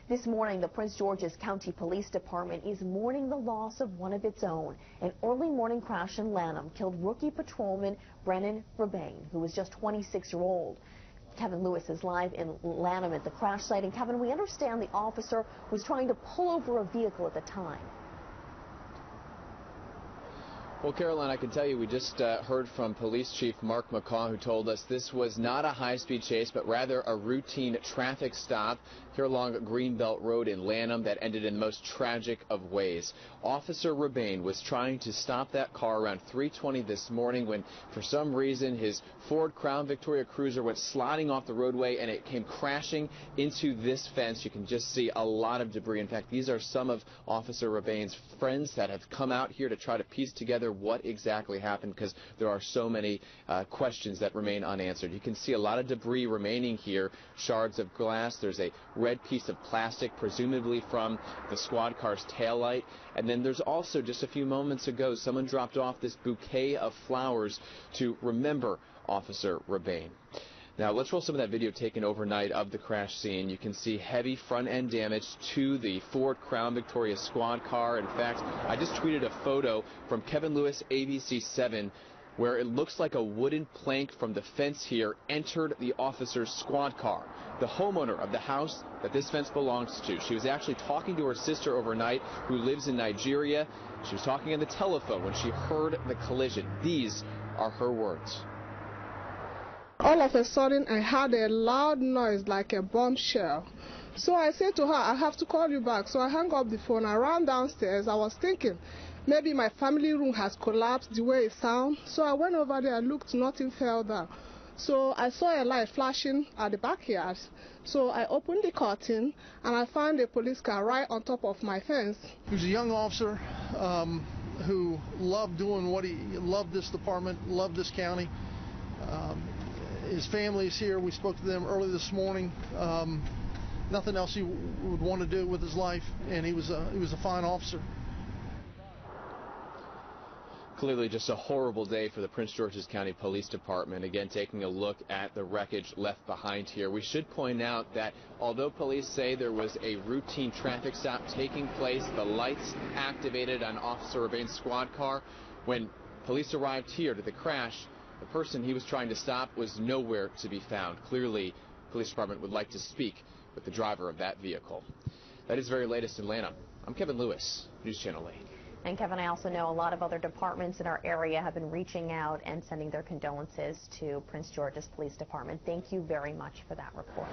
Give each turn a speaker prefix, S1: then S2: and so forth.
S1: This morning, the Prince George's County Police Department is mourning the loss of one of its own. An early morning crash in Lanham killed rookie patrolman Brennan Rebane, who was just 26-year-old. Kevin Lewis is live in Lanham at the crash site. And Kevin, we understand the officer was trying to pull over a vehicle at the time.
S2: Well, Caroline, I can tell you we just heard from Police Chief Mark McCaw, who told us this was not a high-speed chase, but rather a routine traffic stop here along Greenbelt Road in Lanham that ended in the most tragic of ways. Officer Rebane was trying to stop that car around 3:20 this morning when, for some reason, his Ford Crown Victoria Cruiser went sliding off the roadway and it came crashing into this fence. You can just see a lot of debris. In fact, these are some of Officer Rebane's friends that have come out here to try to piece together what exactly happened, because there are so many questions that remain unanswered. You can see a lot of debris remaining here, shards of glass. There's a red piece of plastic, presumably from the squad car's taillight. And then there's also, just a few moments ago, someone dropped off this bouquet of flowers to remember Officer Rebane. Now, let's roll some of that video taken overnight of the crash scene. You can see heavy front-end damage to the Ford Crown Victoria squad car. In fact, I just tweeted a photo from Kevin Lewis, ABC 7, where it looks like a wooden plank from the fence here entered the officer's squad car. The homeowner of the house that this fence belongs to, she was actually talking to her sister overnight, who lives in Nigeria. She was talking on the telephone when she heard the collision. These are her words.
S3: All of a sudden, I heard a loud noise like a bombshell. So I said to her, I have to call you back. So I hung up the phone. I ran downstairs. I was thinking, maybe my family room has collapsed the way it sounds. So I went over there, I looked, nothing fell down. So I saw a light flashing at the backyard. So I opened the curtain and I found a police car right on top of my fence.
S4: He was a young officer who loved doing what he loved, this department, loved this county. His family is here. We spoke to them early this morning. Nothing else he would want to do with his life, and he was a fine officer.
S2: Clearly just a horrible day for the Prince George's County Police Department. Again, taking a look at the wreckage left behind here. We should point out that although police say there was a routine traffic stop taking place, the lights activated on Officer Rebane's squad car, when police arrived here to the crash, the person he was trying to stop was nowhere to be found. Clearly, the police department would like to speak with the driver of that vehicle. That is very latest in Lanham. I'm Kevin Lewis, News Channel 8.
S1: And Kevin, I also know a lot of other departments in our area have been reaching out and sending their condolences to Prince George's Police Department. Thank you very much for that report.